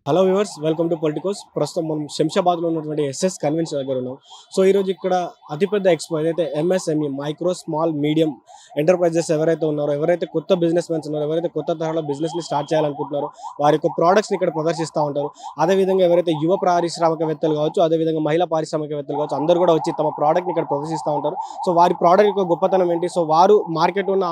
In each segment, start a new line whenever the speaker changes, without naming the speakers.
Hello viewers, welcome to Politicos. ప్రస్తుతం మనం శంషాబాద్లో ఉన్నటువంటి ఎస్ఎస్ కన్వెన్షన్ దగ్గర ఉన్నాం. సో ఈరోజు ఇక్కడ అతిపెద్ద ఎక్స్పో ఏదైతే MSME micro small medium enterprises ఎవరైతే ఉన్నారో, ఎవరైతే కొత్త బిజినెస్ మెన్స్ ఉన్నారో, ఎవరైతే కొత్త తరహాలో బిజినెస్ని స్టార్ట్ చేయాలనుకుంటున్నారో వారి యొక్క ప్రోడక్ట్స్ని ఇక్కడ ప్రదర్శిస్తూ ఉంటారు. అదేవిధంగా ఎవరైతే యువ పారిశ్రామికవేత్తలు కావచ్చు, అదేవిధంగా మహిళా పారిశ్రామికవేత్తలు కావచ్చు, అందరూ కూడా వచ్చి తమ ప్రోడక్ట్ని ఇక్కడ ప్రదర్శిస్తూ ఉంటారు. సో వారి ప్రోడక్ట్ యొక్క గొప్పతనం ఏంటి, సో వారు మార్కెట్ ఉన్న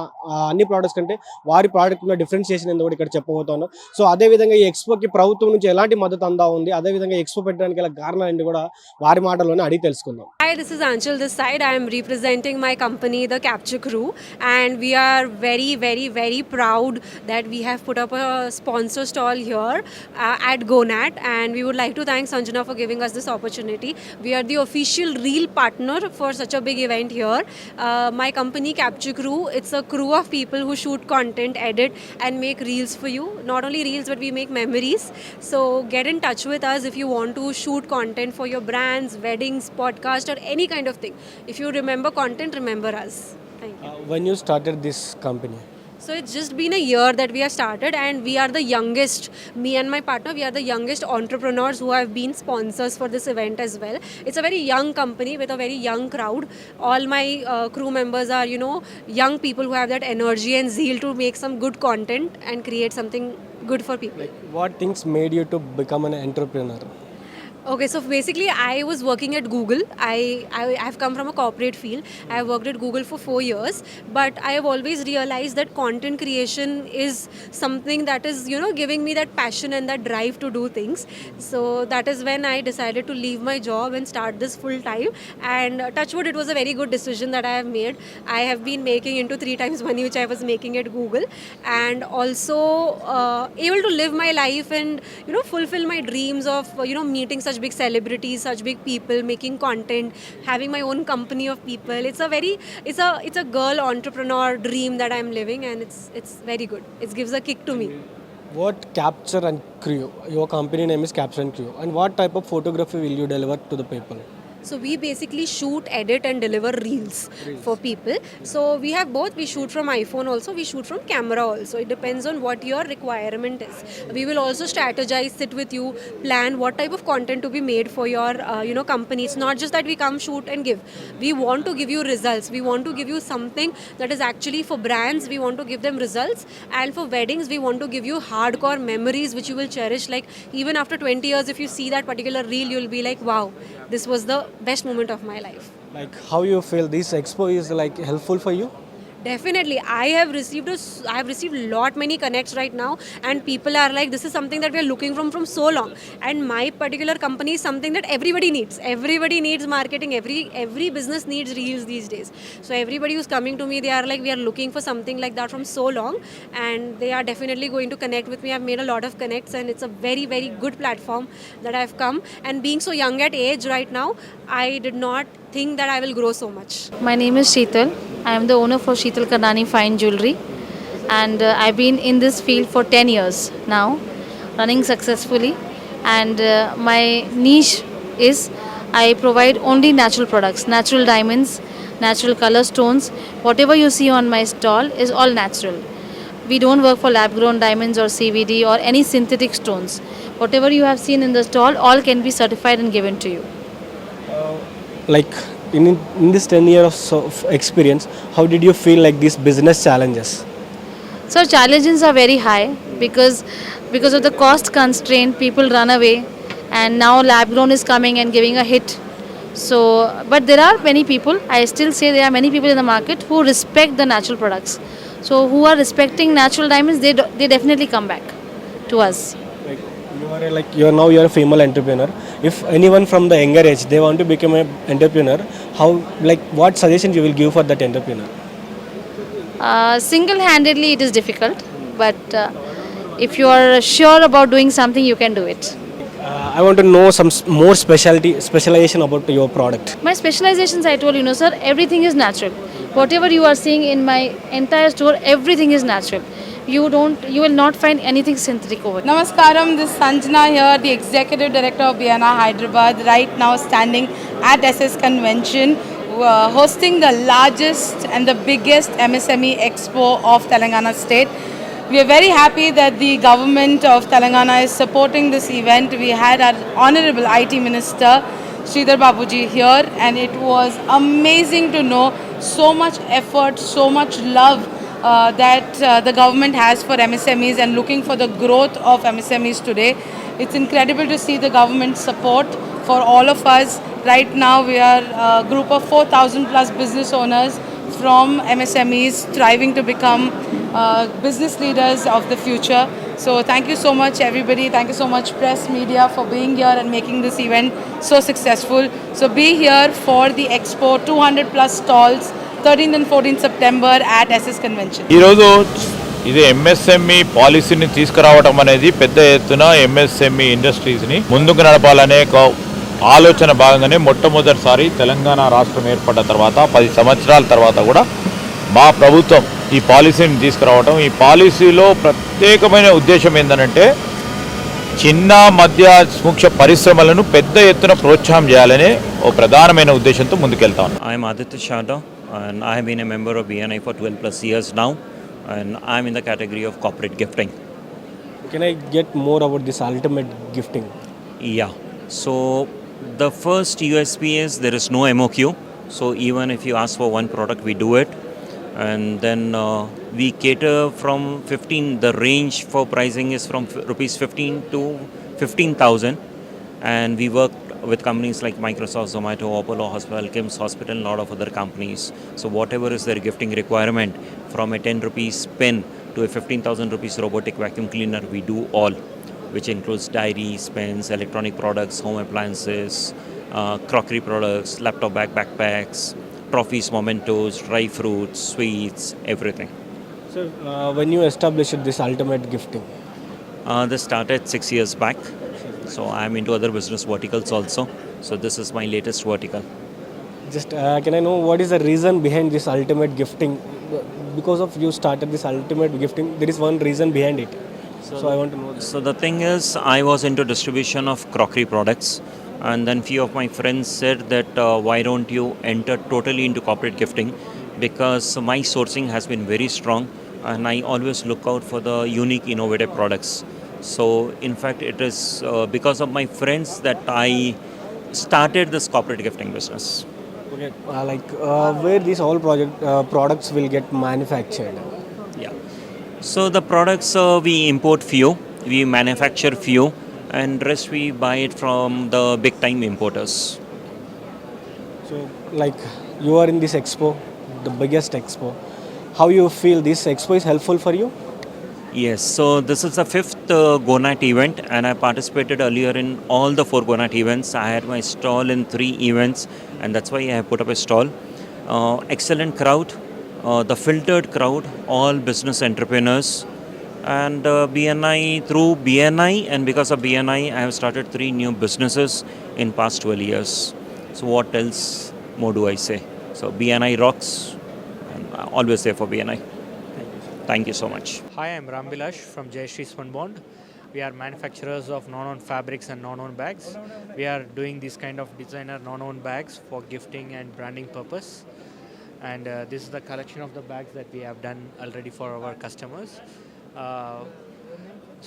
అన్ని ప్రోడక్ట్స్ కంటే వారి ప్రోడక్ట్ ఉన్న డిఫరెన్షియేషన్ ఏందో కూడా ఇక్కడ చెప్పబోతున్నాం. సో అదేవిధంగా ఈ ఎక్స్పోకి ప్రభుత్వం నుంచి ఎలాంటి మద్దతు అందా ఉంది, అదేవిధంగా ఎక్స్పో పెట్టడానికి గల కారణాలు కూడా వారి మాటల్లోనే అడిగి తెలుసుకుందాం.
Hi, this is Anshul this side. I am representing my company, the Capture Crew, and we are very proud that we have put up a sponsor stall here at GoNat, and we would like to thank Sanjana for giving us this opportunity. We are the official reel partner for such a big event here. My company, Capture Crew, it's a crew of people who shoot content, edit, and make reels for you. Not only reels, but we make memories. So get in touch with us if you want to shoot content for your brands, weddings, podcast, or any kind of thing. If you remember content, remember us. Thank you.
When you started this company?
So it's just been a year that we have started, and we are the youngest, me and my partner, we are the youngest entrepreneurs who have been sponsors for this event as well. It's a very young company with a very young crowd. All my crew members are, young people who have that energy and zeal to make some good content and create something good for people.
What things made you to become an entrepreneur?
Okay, so basically I was working at Google. I have come from a corporate field. I have worked at Google for 4 years, but I have always realized that content creation is something that is, giving me that passion and that drive to do things. So that is when I decided to leave my job and start this full time. And touchwood, it was a very good decision that I have made. I have been making into 3 times money which I was making at Google, and also able to live my life and fulfill my dreams of meeting such big celebrities, such big people, making content, having my own company of people. It's a girl entrepreneur dream that I'm living, and it's very good. It gives a kick to me.
What Capture and Crew? Your company name is Capture and Crew. And what type of photography will you deliver to the people?
So we basically shoot, edit, and deliver reels for people. So we have both. We shoot from iPhone also. We shoot from camera also. It depends on what your requirement is. We will also strategize, sit with you, plan what type of content to be made for your company. It's not just that we come, shoot, and give. We want to give you results. We want to give you something that is actually for brands. We want to give them results. And for weddings, we want to give you hardcore memories which you will cherish. Like even after 20 years, if you see that particular reel, you'll be like, wow, this was the best moment of my life.
Like how you feel this expo is like helpful for you?
Definitely, I have received lot many connects right now, and people are like, this is something that we are looking from so long. And my particular company is something that everybody needs. Everybody needs marketing. Every business needs reels these days. So everybody who's coming to me, they are like, we are looking for something like that from so long, and they are definitely going to connect with me. I've made a lot of connects, and it's a very good platform that I've come. And being so young at age right now, I did not think that I will grow so much.
My name is Sheetal. I am the owner for Sheetal Karnani Fine Jewelry, and I've been in this field for 10 years now, running successfully. And my niche is I provide only natural products, natural diamonds, natural color stones. Whatever you see on my stall is all natural. We don't work for lab grown diamonds or CVD or any synthetic stones. Whatever you have seen in the stall, all can be certified and given to you.
Like in this 10 years of experience, how did you feel like these business challenges?
So challenges are very high because of the cost constraint, people run away, and now lab grown is coming and giving a hit. So but there are many people, I still say there are many people in the market who respect the natural products. So who are respecting natural diamonds, they definitely come back to us.
You are a female entrepreneur. If anyone from the younger age they want to become an entrepreneur, what suggestions you will give for that entrepreneur?
Single-handedly it is difficult, but if you are sure about doing something, you can do it.
I want to know some more specialization about your product.
My specializations, I told you, sir, everything is natural. Whatever you are seeing in my entire store, everything is natural. You will not find anything synthetic over here.
Namaskaram, this is Sanjana here, the Executive Director of Biana Hyderabad, right now standing at SS Convention, hosting the largest and the biggest MSME Expo of Telangana State. We are very happy that the government of Telangana is supporting this event. We had our Honorable IT Minister Sridhar Babuji here, and it was amazing to know so much effort, so much love that the government has for MSMEs and looking for the growth of MSMEs today. It's incredible to see the government support for all of us. Right now, we are a group of 4,000 plus business owners from MSMEs striving to become business leaders of the future. So thank you so much everybody, thank you so much press media for being here and making this event so successful. So be here for the expo, 200 plus stalls, 13th and 14th September at SS Convention.
ఈరోజు ఇది MSME పాలసీని తీసుకురావడం అనేది పెద్ద ఎత్తున MSME ఇండస్ట్రీస్ని ముందుకు నడపాలనే ఒక ఆలోచన భాగంగానే మొట్టమొదటిసారి తెలంగాణ రాష్ట్రం ఏర్పడ్డ తర్వాత 10 సంవత్సరాల తర్వాత కూడా మా ప్రభుత్వం ఈ పాలసీని తీసుకురావడం, ఈ పాలసీలో ప్రత్యేకమైన ఉద్దేశం ఏంటంటే చిన్న మధ్య సూక్ష్మ పరిశ్రమలను పెద్ద ఎత్తున ప్రోత్సాహం చేయాలనే ఓ ప్రధానమైన ఉద్దేశంతో ముందుకెళ్తాం.
I am Aditya Shada and I have been a member of BNI for 12 plus years now, and I am in the category of corporate gifting.
Can I get more about this ultimate gifting?
Yeah, so the first USP is there is no MOQ, so even if you ask for one product we do it, and then we cater from 15, the range for pricing is from rupees 15 to 15,000, and we work with companies like Microsoft, Zomato, Apollo Hospital, Kim's Hospital, and a lot of other companies. So whatever is their gifting requirement, from a 10 rupees pen to a 15,000 rupees robotic vacuum cleaner, we do all, which includes diaries, pens, electronic products, home appliances, crockery products, laptop bag, backpacks, trophies, mementos, dry fruits, sweets, everything.
So when you established this ultimate gifting?
This started 6 years back. So I'm into other business verticals also. So this is my latest vertical.
Just can I know what is the reason behind this ultimate gifting? Because of you started this ultimate gifting, there is one reason behind it. So I want to know that.
So the thing is, I was into distribution of crockery products, and then few of my friends said that why don't you enter totally into corporate gifting, because my sourcing has been very strong, and I always look out for the unique, innovative products. So in fact, it is because of my friends that I started this corporate gifting business.
Okay, where these all products will get manufactured?
Yeah. So the products we import few, we manufacture few, and rest we buy it from the big time importers.
So like you are in this expo, the biggest expo. How you feel this expo is helpful for you?
Yes, so this is the 5th GoNat event, and I participated earlier in all the 4 GoNat events. I had my stall in 3 events, and that's why I have put up a stall. Excellent crowd, the filtered crowd, all business entrepreneurs, and BNI, through BNI and because of BNI, I have started 3 new businesses in past 12 years. So what else more do I say? So BNI rocks, and always there for BNI. Thank you so much.
Hi, I'm Ram Bilash from Jayashree Spunbond. We are manufacturers of non-owned fabrics and non-owned bags. We are doing these kind of designer non-owned bags for gifting and branding purpose. And this is the collection of the bags that we have done already for our customers.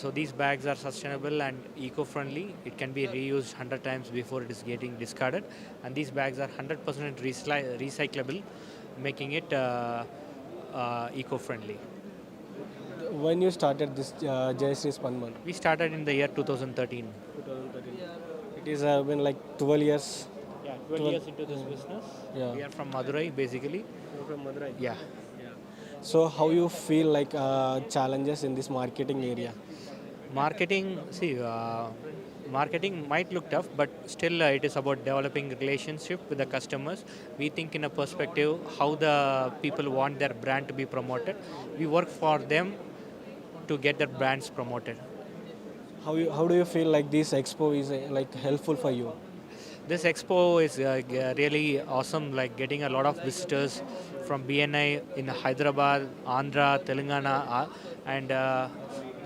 So these bags are sustainable and eco-friendly. It can be reused 100 times before it is getting discarded. And these bags are 100% recyclable, making it eco-friendly.
When you started this Jayashree Spunbond?
We started in the year 2013.
2013. It is been like 12 years.
Yeah, 12 years into this business.
Yeah.
We are from Madurai, basically.
You're from Madurai?
Yeah.
So how you feel like challenges in this marketing area?
Marketing might look tough, but still it is about developing relationship with the customers. We think in a perspective how the people want their brand to be promoted. We work for them to get their brands promoted.
How do you feel like this expo is like helpful for you?
This expo is really awesome, like getting a lot of visitors from BNI in Hyderabad, Andhra, Telangana, and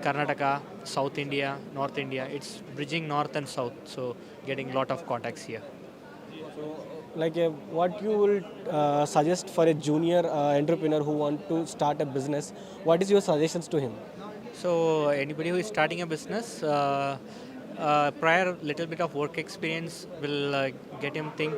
Karnataka, South India, North India. It's bridging north and south, so getting a lot of contacts here.
So, like what you will suggest for a junior entrepreneur who want to start a business? What is your suggestions to him?
So anybody who is starting a business, prior little bit of work experience will get him think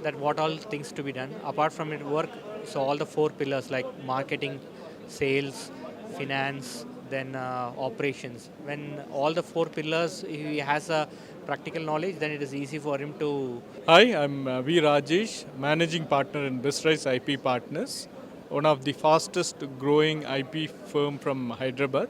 that what all things to be done. Apart from it, work. So all the four pillars like marketing, sales, finance, then operations. When all the four pillars he has a practical knowledge, then it is easy for him to.
Hi, I'm V. Rajesh, Managing Partner in Bisrise IP Partners, one of the fastest growing IP firm from Hyderabad.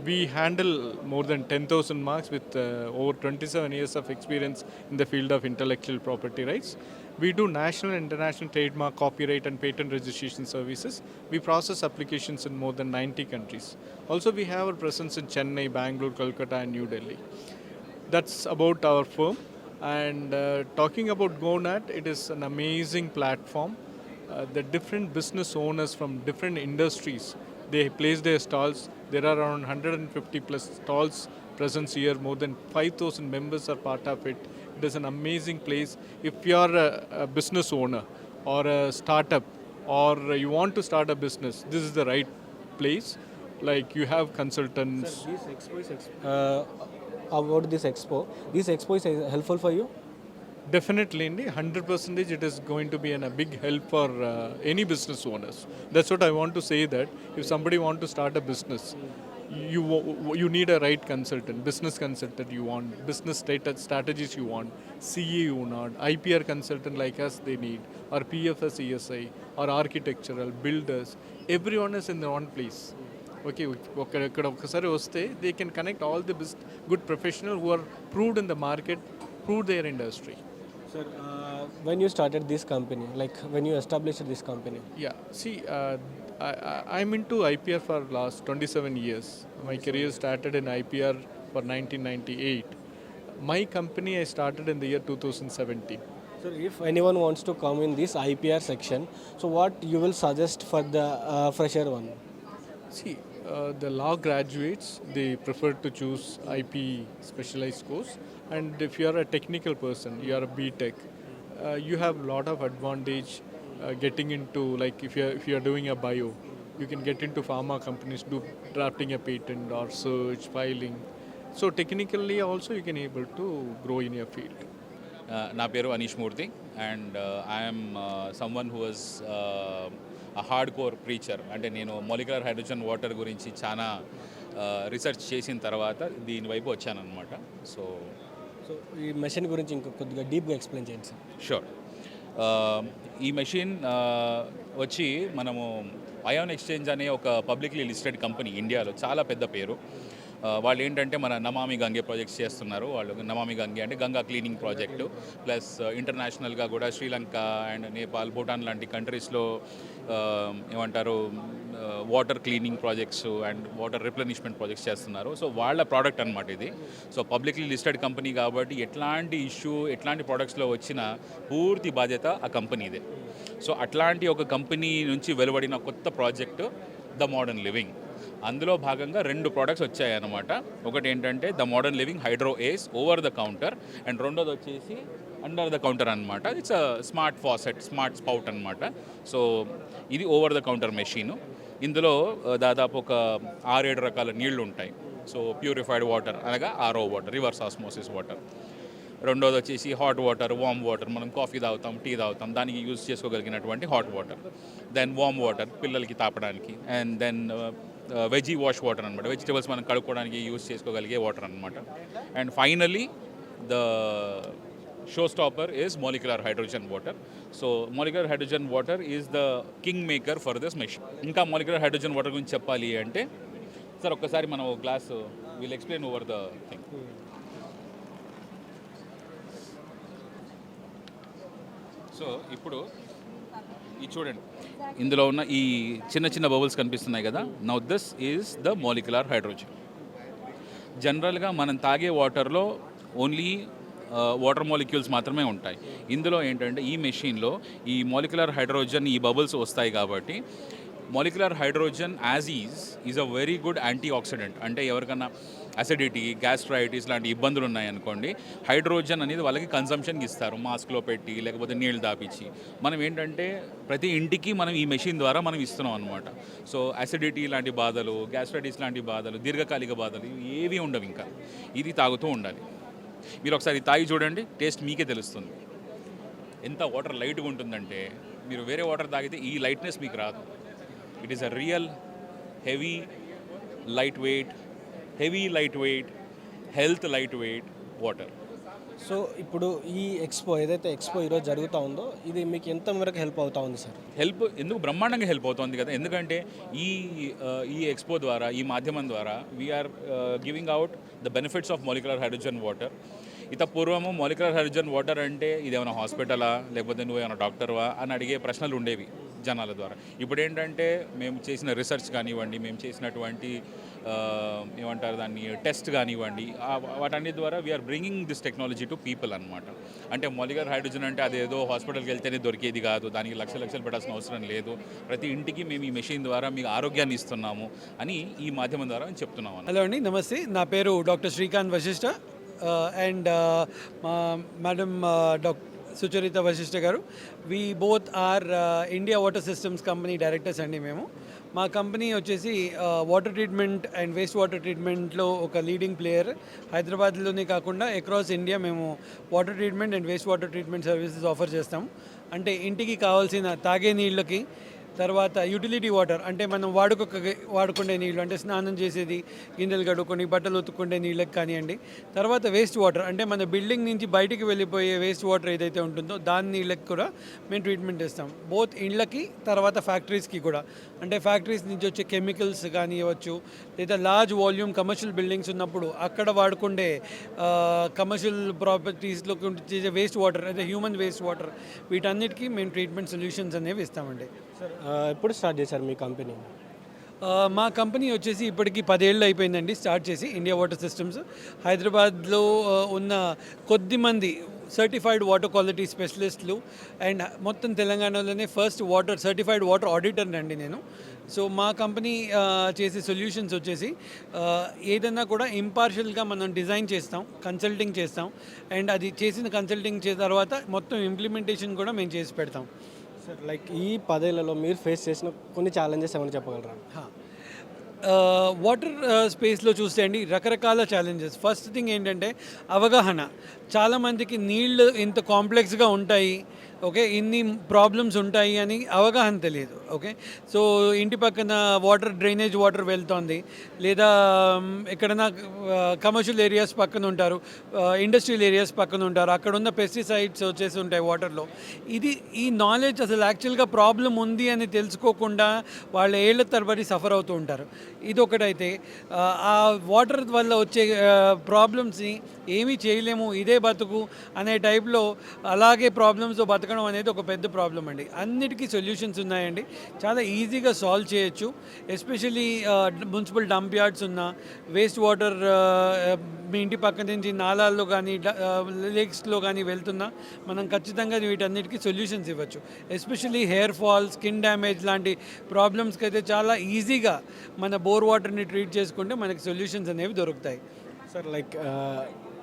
We handle more than 10,000 marks with over 27 years of experience in the field of intellectual property rights. We do national and international trademark, copyright and patent registration services. We process applications in more than 90 countries. Also, we have a presence in Chennai, Bangalore, Kolkata and New Delhi. That's about our firm. And talking about GoNat, it is an amazing platform. The different business owners from different industries, they place their stalls. There are around 150 plus stalls present here. More than 5,000 members are part of it. It is an amazing place. If you are a business owner or a startup or you want to start a business, this is the right place. Like you have consultants.
This expo is about this expo is helpful for you?
Definitely, Indy, 100% it is going to be a big help for any business owners. That's what I want to say, that if somebody want to start a business, you need a right consultant, business consultant you want, business strategies you want, CA you want, IPR consultant like us they need, or PFS ESI, or architectural, builders, everyone is in the one place. Okay, they can connect all the good professionals who are proved in the market, proved their industry.
Sir, when you started this company, like when you established this company?
Yeah, see, I'm into IPR for last 27 years. My career started in IPR for 1998. My company I started in the year 2017.
So if anyone wants to come in this IPR section, so what you will suggest for the fresher one?
See, the law graduates, they prefer to choose IP specialized course. And if you are a technical person, you are a BTech, you have a lot of advantage getting into, like if you are doing a bio, you can get into pharma companies, do drafting a patent or search, filing. So technically also you can able to grow in your field.
నా పేరు Anish Murthy and I'm someone who was a hard core preacher. అంటే నేను molecular hydrogen water గురించి చాలా research చేసిన తర్వాత దీని వైపు వచ్చానన్నమాట. సో
ఈ మెషిన్ గురించి ఇంకా కొద్దిగా డీప్గా ఎక్స్ప్లెయిన్ చేయండి సార్.
షూర్. ఈ మెషిన్ వచ్చి మనము అయాన్ ఎక్స్చేంజ్ అనే ఒక పబ్లిక్లీ లిస్టెడ్ కంపెనీ, ఇండియాలో చాలా పెద్ద పేరు. వాళ్ళు ఏంటంటే మన నమామి గంగే ప్రాజెక్ట్స్ చేస్తున్నారు. వాళ్ళు నమామి గంగే అంటే గంగా క్లీనింగ్ ప్రాజెక్టు, ప్లస్ ఇంటర్నేషనల్గా కూడా శ్రీలంక అండ్ నేపాల్, భూటాన్ లాంటి కంట్రీస్లో ఏమంటారు water cleaning projects and water replenishment projects చేస్తున్నారు. సో వాళ్ళ ప్రోడక్ట్ అనమాట ఇది. సో పబ్లిక్లీ లిస్టెడ్ కంపెనీ కాబట్టి ఎట్లాంటి ఇష్యూ, ఎట్లాంటి ప్రోడక్ట్స్లో వచ్చినా పూర్తి బాధ్యత ఆ కంపెనీదే. సో అట్లాంటి ఒక కంపెనీ నుంచి వెలువడిన కొత్త ప్రాజెక్టు ద మోడర్న్ లివింగ్. అందులో భాగంగా 2 ప్రోడక్ట్స్ వచ్చాయన్నమాట. ఒకటి ఏంటంటే the modern living hydro ace over the counter, and రెండోది వచ్చేసి అండర్ ద కౌంటర్ అనమాట. It's a smart faucet, smart spout అనమాట. సో ఇది ఓవర్ ద కౌంటర్ మెషీను. ఇందులో దాదాపు ఒక 6-7 రకాల నీళ్లు ఉంటాయి. సో ప్యూరిఫైడ్ వాటర్ అనగా RO water, reverse osmosis water. రెండోది వచ్చేసి హాట్ వాటర్, వామ్ వాటర్, మనం కాఫీ తాగుతాం, టీ తాగుతాం, దానికి యూజ్ చేసుకోగలిగినటువంటి hot water. Then warm water పిల్లలకి తాపడానికి, and then veggie wash water అనమాట, వెజిటబుల్స్ మనం కడుక్కోవడానికి యూజ్ చేసుకోగలిగే వాటర్ అనమాట. And finally the show stopper is molecular hydrogen water. So molecular hydrogen water is the king maker for this machine. ఇంకా molecular hydrogen water గురించి చెప్పాలి అంటే sir ఒక్కసారి మనం ఒక glass will explain over the thing. So ఇప్పుడు ఇది చూడండి, ఇందులో ఉన్న ఈ చిన్న చిన్న బబుల్స్ కనిపిస్తున్నాయి కదా. Now this is the molecular hydrogen. జనరల్గా మనం తాగే వాటర్లో ఓన్లీ వాటర్ మాలిక్యూల్స్ మాత్రమే ఉంటాయి. ఇందులో ఏంటంటే ఈ మెషిన్లో ఈ మాలిక్యులర్ హైడ్రోజన్, ఈ బబుల్స్ వస్తాయి కాబట్టి molecular hydrogen as is a very good anti oxidant. అంటే ఎవరికన్నా అసిడిటీ, గ్యాస్ట్రైటిస్ లాంటి ఇబ్బందులు ఉన్నాయనుకోండి, హైడ్రోజన్ అనేది వాళ్ళకి కన్సంప్షన్కి ఇస్తారు, మాస్క్లో పెట్టి లేకపోతే నీళ్ళు దాపిచ్చి. మనం ఏంటంటే ప్రతి ఇంటికి మనం ఈ మెషిన్ ద్వారా మనం ఇస్తున్నాం అనమాట. సో అసిడిటీ లాంటి బాధలు, గ్యాస్ట్రైటిస్ లాంటి బాధలు, దీర్ఘకాలిక బాధలు ఏవి ఉండవు. ఇంకా ఇది తాగుతూ ఉండాలి. మీరు ఒకసారి తాగి చూడండి, టేస్ట్ మీకే తెలుస్తుంది. ఎంత వాటర్ లైట్గా ఉంటుందంటే మీరు వేరే వాటర్ తాగితే ఈ లైట్నెస్ మీకు రాదు. It is a real heavy light weight health light weight water.
So ఇప్పుడు ఈ ఎక్స్పో ఏదైతే ఎక్స్పో ఈరోజు జరుగుతూ ఉందో ఇది మీకు ఎంత మేరకు హెల్ప్ అవుతా ఉంది సార్?
హెల్ప్ ఎందుకు బ్రహ్మాండంగా హెల్ప్ అవుతుంది కదా. ఎందుకంటే ఈ ఎక్స్పో ద్వారా, ఈ మాధ్యమం ద్వారా we are giving out the benefits of molecular hydrogen water. ఇత పూర్వము మాలిక్యులర్ హైడ్రోజన్ వాటర్ అంటే ఇదేమైనా హాస్పిటలా లేకపోతే నువ్వేమైనా డాక్టర్వా అని అడిగే ప్రశ్నలు ఉండేవి జనాల ద్వారా. ఇప్పుడు ఏంటంటే మేము చేసిన రీసెర్చ్ కానివ్వండి, మేము చేసినటువంటి ఏమంటారు దాన్ని టెస్ట్ కానివ్వండి, వాటన్నిటి ద్వారా we are bringing this technology to people అనమాట. అంటే మాలిక్యులర్ హైడ్రోజన్ అంటే అదేదో హాస్పిటల్కి వెళ్తేనే దొరికేది కాదు, దానికి లక్షలు పెట్టాల్సిన అవసరం లేదు. ప్రతి ఇంటికి మేము ఈ మెషిన్ ద్వారా మీకు ఆరోగ్యాన్ని ఇస్తున్నాము అని ఈ మాధ్యమం ద్వారా నేను చెప్తున్నాము.
హలో అండి, నమస్తే. నా పేరు doctor Srikanth Vashishtha and madam doctor Sucharitha Vashishtha garu. We both are India water systems company directors అండి మేము. మా కంపెనీ వచ్చేసి water treatment and waste water ట్రీట్మెంట్లో ఒక లీడింగ్ ప్లేయర్. హైదరాబాద్లోనే కాకుండా అక్రాస్ ఇండియా మేము water treatment and waste water treatment services offer చేస్తాం. అంటే ఇంటికి కావాల్సిన తాగే నీళ్ళకి, తర్వాత యూటిలిటీ వాటర్ అంటే మనం వాడుకునే నీళ్ళు, అంటే స్నానం చేసేది, గిన్నెలు కడుక్కొని బట్టలు ఉతుక్కుండే నీళ్ళకి కానివ్వండి. తర్వాత వేస్ట్ వాటర్ అంటే మన బిల్డింగ్ నుంచి బయటికి వెళ్ళిపోయే వేస్ట్ వాటర్ ఏదైతే ఉంటుందో దాని నీళ్ళకి కూడా మేము ట్రీట్మెంట్ ఇస్తాం. బోత్ ఇళ్ళకి, తర్వాత ఫ్యాక్టరీస్కి కూడా. అంటే ఫ్యాక్టరీస్ నుంచి వచ్చే కెమికల్స్ కానివ్వచ్చు, లేదా లార్జ్ వాల్యూమ్ కమర్షియల్ బిల్డింగ్స్ ఉన్నప్పుడు అక్కడ వాడుకుండే కమర్షియల్ ప్రాపర్టీస్లో చేసే వేస్ట్ వాటర్, అంటే హ్యూమన్ వేస్ట్ వాటర్, వీటన్నిటికీ మేము ట్రీట్మెంట్ సొల్యూషన్స్ అనేవి ఇస్తామండి.
సార్ ఎప్పుడు స్టార్ట్ చేశారు మీ కంపెనీ?
మా కంపెనీ వచ్చేసి ఇప్పటికి 10 ఏళ్ళు అయిపోయిందండి స్టార్ట్ చేసి. ఇండియా వాటర్ సిస్టమ్స్ హైదరాబాద్లో ఉన్న కొద్దిమంది సర్టిఫైడ్ వాటర్ క్వాలిటీ స్పెషలిస్టులు అండ్ మొత్తం తెలంగాణలోనే ఫస్ట్ సర్టిఫైడ్ వాటర్ ఆడిటర్ అండి నేను. సో మా కంపెనీ చేసే సొల్యూషన్స్ వచ్చేసి ఏదైనా కూడా ఇంపార్షియల్గా మనం డిజైన్ చేస్తాం, కన్సల్టింగ్ చేస్తాం, అండ్ అది చేసిన కన్సల్టింగ్ చేసిన తర్వాత మొత్తం ఇంప్లిమెంటేషన్ కూడా మేము చేసి పెడతాం.
సార్ లైక్ ఈ 10 ఏళ్లలో మీరు ఫేస్ చేసిన కొన్ని ఛాలెంజెస్ ఏమైనా చెప్పగలరా?
వాటర్ స్పేస్లో చూస్తే అండి రకరకాల ఛాలెంజెస్. ఫస్ట్ థింగ్ ఏంటంటే అవగాహన. చాలామందికి నీళ్ళు ఇంత కాంప్లెక్స్గా ఉంటాయి, ఓకే, ఇన్ని ప్రాబ్లమ్స్ ఉంటాయి అని అవగాహన తెలియదు. ఓకే, సో ఇంటి పక్కన డ్రైనేజ్ వాటర్ వెళ్తుంది, లేదా ఎక్కడైనా కమర్షియల్ ఏరియాస్ పక్కన ఉంటారు, ఇండస్ట్రియల్ ఏరియాస్ పక్కన ఉంటారు, అక్కడ ఉన్న పెస్టిసైడ్స్ వచ్చేసి ఉంటాయి వాటర్లో. ఈ నాలెడ్జ్ అసలు యాక్చువల్గా ప్రాబ్లం ఉంది అని తెలుసుకోకుండా వాళ్ళ ఏళ్ల తరబడి సఫర్ అవుతూ ఉంటారు. ఇది ఒకటైతే ఆ వాటర్ వల్ల వచ్చే ప్రాబ్లమ్స్ని ఏమీ చేయలేము, ఇదే బతుకు అనే టైప్లో అలాగే ప్రాబ్లమ్స్తో బతకడం అనేది ఒక పెద్ద ప్రాబ్లం అండి. అన్నిటికీ సొల్యూషన్స్ ఉన్నాయండి, చాలా ఈజీగా సాల్వ్ చేయొచ్చు. ఎస్పెషల్లీ మున్సిపల్ డంప్ యార్డ్స్ ఉన్న వేస్ట్ వాటర్ మీ ఇంటి పక్క నుంచి నాలాల్లో కానీ లేక్స్లో కానీ వెళ్తున్నా మనం ఖచ్చితంగా వీటన్నిటికీ సొల్యూషన్స్ ఇవ్వచ్చు. Especially hair fall, skin damage లాంటి ప్రాబ్లమ్స్కి అయితే చాలా ఈజీగా మన బోర్ వాటర్ని ట్రీట్ చేసుకుంటే మనకి సొల్యూషన్స్ అనేవి దొరుకుతాయి.
సార్ లైక్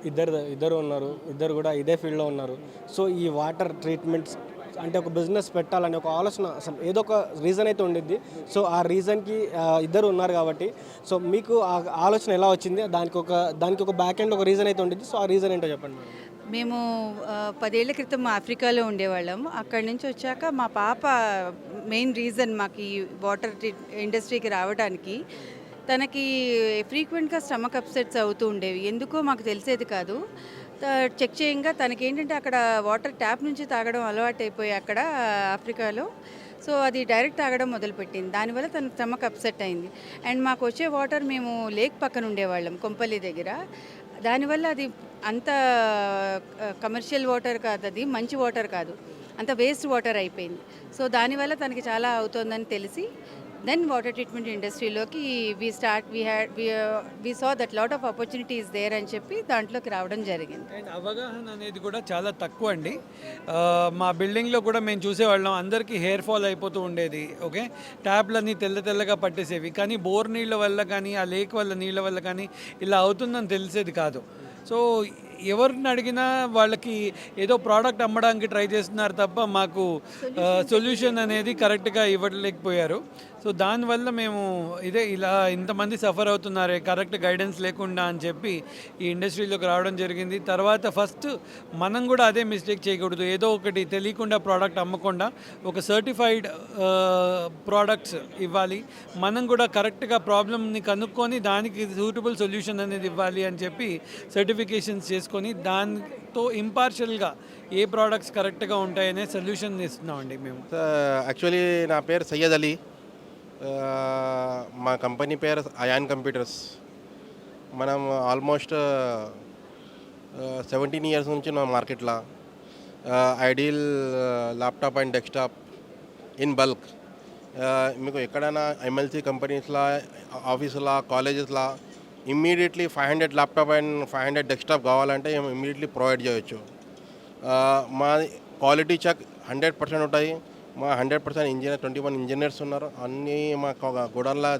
ఇద్దరు ఉన్నారు, ఇద్దరు కూడా ఇదే ఫీల్డ్లో ఉన్నారు. సో ఈ వాటర్ ట్రీట్మెంట్స్ అంటే ఒక బిజినెస్ పెట్టాలని ఒక ఆలోచన, అసలు ఏదో ఒక రీజన్ అయితే ఉండిద్ది. సో ఆ రీజన్కి ఇద్దరు ఉన్నారు కాబట్టి, సో మీకు ఆ ఆలోచన ఎలా వచ్చింది? దానికి ఒక బ్యాక్ ఎండ్ ఒక రీజన్ అయితే ఉండిద్ది. సో ఆ రీజన్ ఏంటో చెప్పండి.
మేము 10 ఏళ్ల క్రితం ఆఫ్రికాలో ఉండేవాళ్ళం. అక్కడి నుంచి వచ్చాక మా పాప మెయిన్ రీజన్ మాకు ఈ వాటర్ ఇండస్ట్రీకి రావడానికి. తనకి ఫ్రీక్వెంట్గా స్టమక్ అప్సెట్స్ అవుతూ ఉండేవి, ఎందుకో మాకు తెలిసేది కాదు. చెక్ చేయంగా తనకేంటంటే అక్కడ వాటర్ ట్యాప్ నుంచి తాగడం అలవాటు అయిపోయి అక్కడ ఆఫ్రికాలో, సో అది డైరెక్ట్ తాగడం మొదలుపెట్టింది. దానివల్ల తన స్టమక్ అప్సెట్ అయింది. అండ్ మాకు వచ్చే వాటర్ మేము లేక్ పక్కన ఉండేవాళ్ళం కొంపల్లి దగ్గర. దానివల్ల అది అంత కమర్షియల్ వాటర్ కాదు, అది మంచి వాటర్ కాదు, అంత వేస్ట్ వాటర్ అయిపోయింది. సో దానివల్ల తనకి చాలా అవుతుందని తెలిసి దెన్ వాటర్ ట్రీట్మెంట్ ఇండస్ట్రీలోకి we saw that lot of opportunities there అని చెప్పి దాంట్లోకి రావడం జరిగింది.
అండ్ అవగాహన అనేది కూడా చాలా తక్కువ అండి. మా బిల్డింగ్లో కూడా మేము చూసేవాళ్ళం, అందరికీ హెయిర్ ఫాల్ అయిపోతూ ఉండేది. ఓకే, ట్యాప్లన్నీ తెల్లగా పట్టేసేవి, కానీ బోర్ నీళ్ళ వల్ల కానీ ఆ లేక్ వల్ల నీళ్ళ వల్ల కానీ ఇలా అవుతుందని తెలిసేది కాదు. సో ఎవరిని అడిగినా వాళ్ళకి ఏదో ప్రోడక్ట్ అమ్మడానికి ట్రై చేస్తున్నారు తప్ప మాకు సొల్యూషన్ అనేది కరెక్ట్గా ఇవ్వలేకపోయారు. సో దానివల్ల మేము ఇలా ఇంతమంది సఫర్ అవుతున్నారే కరెక్ట్ గైడెన్స్ లేకుండా అని చెప్పి ఈ ఇండస్ట్రీలోకి రావడం జరిగింది. తర్వాత ఫస్ట్ మనం కూడా అదే మిస్టేక్ చేయకూడదు, ఏదో ఒకటి తెలియకుండా ప్రోడక్ట్ అమ్మకుండా ఒక సర్టిఫైడ్ ప్రోడక్ట్స్ ఇవ్వాలి, మనం కూడా కరెక్ట్గా ప్రాబ్లమ్ని కనుక్కొని దానికి సూటబుల్ సొల్యూషన్ అనేది ఇవ్వాలి అని చెప్పి సర్టిఫికేషన్స్ చేసుకొని దాంతో ఇంపార్షియల్గా ఏ ప్రోడక్ట్స్ కరెక్ట్గా ఉంటాయనే సొల్యూషన్ ఇస్తున్నామండి మేము.
యాక్చువల్లీ నా పేరు సయ్యద్ అలీ. మా కంపెనీ పేరు అయాన్ కంప్యూటర్స్. మనం ఆల్మోస్ట్ 17 ఇయర్స్ నుంచి నా మార్కెట్లో ideal laptop and desktop in bulk. మీకు ఎక్కడైనా ఎంఎల్సీ కంపెనీస్లో, ఆఫీసులో, కాలేజెస్లో ఇమ్మీడియట్లీ 500 ల్యాప్టాప్ అండ్ 500 డెస్క్టాప్ కావాలంటే ఇమ్మీడియట్లీ ప్రొవైడ్ చేయొచ్చు. మా క్వాలిటీ చెక్ 100% ఉంటాయి. మా 100% ఇంజనీర్ 21 ఇంజనీర్స్ ఉన్నారు. అన్నీ మా గోడౌన్లో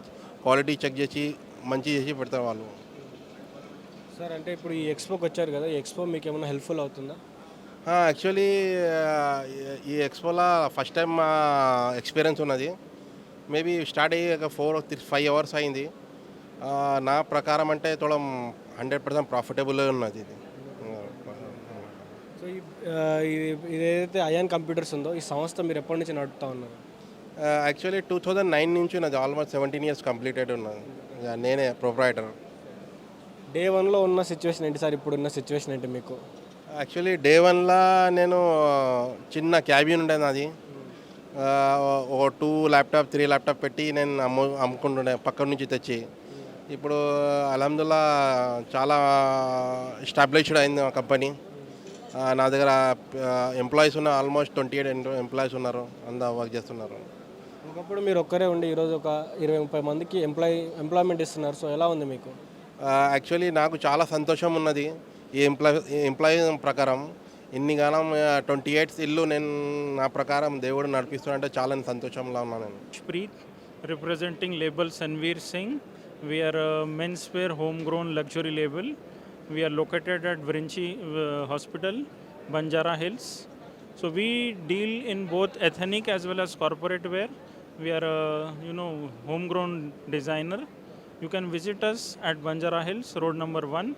క్వాలిటీ చెక్ చేసి మంచి చేసి పెడతారు వాళ్ళు.
సార్, అంటే ఇప్పుడు ఈ ఎక్స్పోకి వచ్చారు కదా, ఈ ఎక్స్పో మీకు ఏమైనా హెల్ప్ఫుల్ అవుతుందా?
యాక్చువల్లీ ఈ ఎక్స్పోలో ఫస్ట్ టైం మా ఎక్స్పీరియన్స్ ఉన్నది. మేబీ స్టార్ట్ అయ్యి ఒక 4-5 అవర్స్ అయింది. నా ప్రకారం అంటే తోడం 100% ప్రాఫిటబుల్ ఉన్నది ఇది.
సో ఇదేదైతే అయాన్ కంప్యూటర్స్ ఉందో ఈ సంస్థ మీరు ఎప్పటి నుంచి నడుపుతా ఉన్నారు?
యాక్చువల్లీ 2009 నుంచి ఉన్నది. ఆల్మోస్ట్ 17 ఇయర్స్ కంప్లీటెడ్ ఉన్నది. నేనే ప్రొప్రైటర్.
డే 1లో ఉన్న సిచ్యువేషన్ ఏంటి సార్, ఇప్పుడు ఉన్న సిచ్యువేషన్ ఏంటి మీకు?
యాక్చువల్లీ డే 1లో నేను చిన్న క్యాబిన్ ఉండేది నాది. ఒక 2 ల్యాప్టాప్ 3 ల్యాప్టాప్ పెట్టి నేను అమ్ముకుంటుండే పక్క నుంచి తెచ్చి. ఇప్పుడు అల్హమ్దుల్లా చాలా ఎస్టాబ్లిష్డ్ అయింది మా కంపెనీ. నా దగ్గర ఎంప్లాయీస్ ఉన్న ఆల్మోస్ట్ 28 ఎంప్లాయీస్ ఉన్నారు, అంతా వర్క్ చేస్తున్నారు.
ఒకప్పుడు మీరు ఒక్కరే ఉండి ఈరోజు ఒక 20-30 మందికి ఎంప్లాయ్మెంట్ ఇస్తున్నారు. సో ఎలా ఉంది మీకు?
యాక్చువల్లీ నాకు చాలా సంతోషం ఉన్నది. ఈ ఎంప్లాయీ ప్రకారం ఇన్నిగానం 28 ఇల్లు నేను నా ప్రకారం దేవుడు నడిపిస్తున్నంటే చాలా సంతోషంలో ఉన్నాను నేను.
Preet, representing label Sanveer Singh. We are a menswear homegrown luxury label. We are located at Virinchi Hospital, Banjara Hills. So we deal in both ethnic as well as corporate wear. We are a homegrown designer. You can visit us at Banjara Hills, road number 1.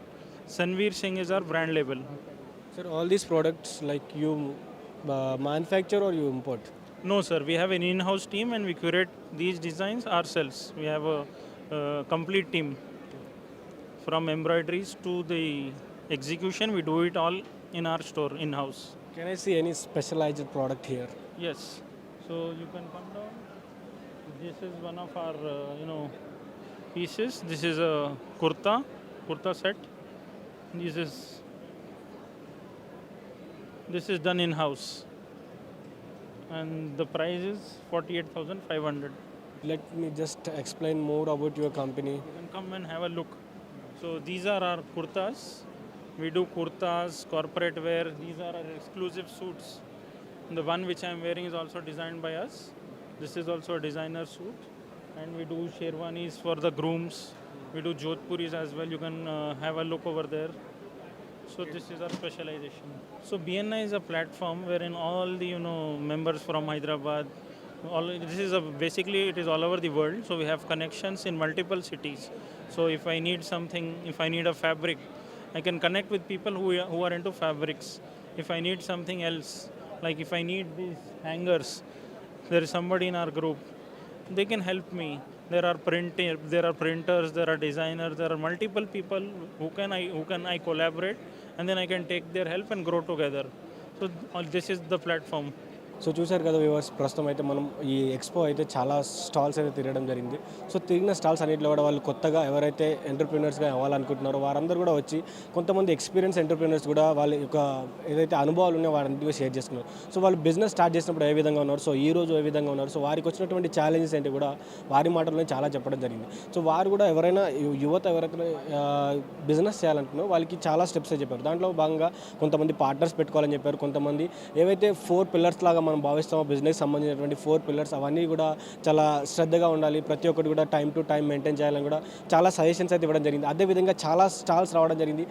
Sanveer Singh is our brand label.
Sir, all these products like you manufacture or you import?
No sir, we have an in-house team and we curate these designs ourselves. We have a complete team. From embroideries to the execution, we do it all in our store in-house.
Can I see any specialized product here?
Yes. So you can come down. This is one of our pieces. This is a kurta set. This is done in-house. And the price is 48,500.
Let me just explain more about your company.
You can come and have a look. So these are our kurtas. We do kurtas, corporate wear. These are our exclusive suits. The one which I am wearing is also designed by us. This is also a designer suit. And we do sherwanis for the grooms. We do jodhpuris as well. You can have a look over there. So this is our specialization. So BNI is a platform wherein all the members from Hyderabad, basically it is all over the world. So we have connections in multiple cities. So if I need something, if I need a fabric, I can connect with people who are into fabrics. If I need something else, like if I need these hangers, there is somebody in our group. They can help me. There are printers, there are designers, there are multiple people who can I collaborate, and then I can take their help and grow together. So this is the platform.
So చూశారు కదా viewers, ప్రస్తుతం అయితే మనం ఈ expo అయితే చాలా stalls అయితే తిరగడం జరిగింది. సో తిరిగిన స్టాల్స్ అన్నింటిలో కూడా వాళ్ళు కొత్తగా ఎవరైతే ఎంటర్ప్రీనర్స్గా అవ్వాలనుకుంటున్నారో వారందరూ కూడా వచ్చి కొంతమంది ఎక్స్పీరియన్స్ ఎంటర్ప్రీనర్స్ కూడా వాళ్ళ యొక్క ఏదైతే అనుభవాలు ఉన్నాయో వారందరికీ షేర్ చేసుకున్నారు. సో వాళ్ళు బిజినెస్ స్టార్ట్ చేసినప్పుడు ఏ విధంగా ఉన్నారు, సో ఈ రోజు ఏ విధంగా ఉన్నారు, సో వారికి వచ్చినటువంటి ఛాలెంజెస్ ఏంటి కూడా వారి మాటల్లోనే చాలా చెప్పడం జరిగింది. సో వారు కూడా ఎవరైనా యువత ఎవరైతే బిజినెస్ చేయాలనుకున్నారో వాళ్ళకి చాలా స్టెప్స్ చెప్పారు. దాంట్లో భాగంగా కొంతమంది పార్ట్నర్స్ పెట్టుకోవాలని చెప్పారు. కొంతమంది ఏవైతే 4 పిల్లర్స్ లాగా మనం భావిస్తామో బిజినెస్ సంబంధించినటువంటి 4 పిల్లర్స్ అవన్నీ కూడా చాలా శ్రద్ధగా ఉండాలి, ప్రతి ఒక్కటి కూడా టైం టు టైం మెయింటైన్ చేయాలని కూడా చాలా సజెషన్స్ అయితే ఇవ్వడం జరిగింది. అదేవిధంగా చాలా స్టాల్స్ రావడం జరిగింది.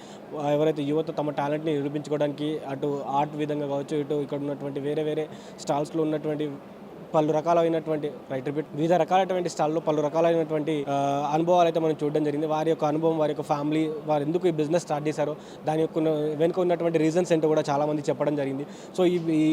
ఎవరైతే యువత తమ టాలెంట్ని నిరూపించుకోవడానికి అటు ఆర్ట్ విధంగా కావచ్చు, ఇటు ఇక్కడ ఉన్నటువంటి వేరే స్టాల్స్లో ఉన్నటువంటి పలు రకాలైనటువంటి వివిధ రకాలైనటువంటి స్టాల్లో పలు రకాలైనటువంటి అనుభవాలు అయితే మనం చూడడం జరిగింది. వారి యొక్క అనుభవం, వారి యొక్క ఫ్యామిలీ, వారు ఎందుకు ఈ బిజినెస్ స్టార్ట్ చేశారో దాని యొక్క వెనుక ఉన్నటువంటి రీజన్స్ ఏంటో కూడా చాలామంది చెప్పడం జరిగింది. సో ఈ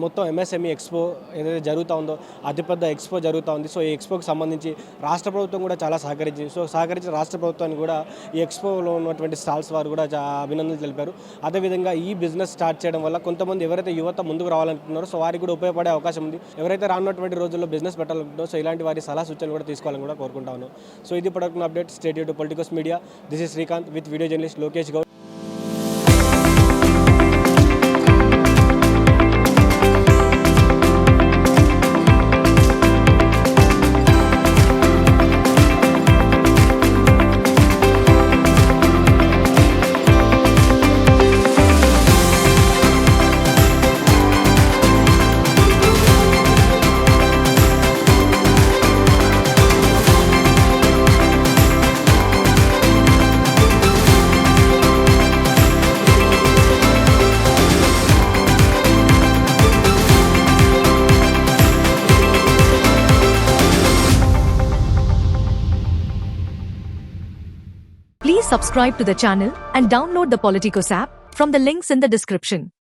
మొత్తం ఎంఎస్ఎంఈ ఎక్స్పో ఏదైతే జరుగుతూ ఉందో అతిపెద్ద ఎక్స్పో జరుగుతూ ఉంది. సో ఈ ఎక్స్పోకి సంబంధించి రాష్ట్ర ప్రభుత్వం కూడా చాలా సహకరించింది. సో సహకరించిన రాష్ట్ర ప్రభుత్వానికి కూడా ఈ ఎక్స్పోలో ఉన్నటువంటి స్టాల్స్ వారు కూడా అభినందనలు తెలిపారు. అదేవిధంగా ఈ బిజినెస్ స్టార్ట్ చేయడం వల్ల కొంతమంది ఎవరైతే యువత ముందుకు రావాలనుకుంటున్నారో సో వారికి కూడా ఉపయోగపడే అవకాశం ఉంది. ఎవరైతే రానున్నటువంటి రోజుల్లో బిజినెస్ పెట్టాలనుకుంటున్నారో సో ఇలాంటి వారి సలహా సూచనలు కూడా తీసుకోవాలని కూడా కోరుకుంటా ఉన్నాను. సో ఇది product update. State to politicals media. This is Srikanth with video journalist Lokesh Goud.
Please subscribe to the channel and download the Politicos app from the links in the description.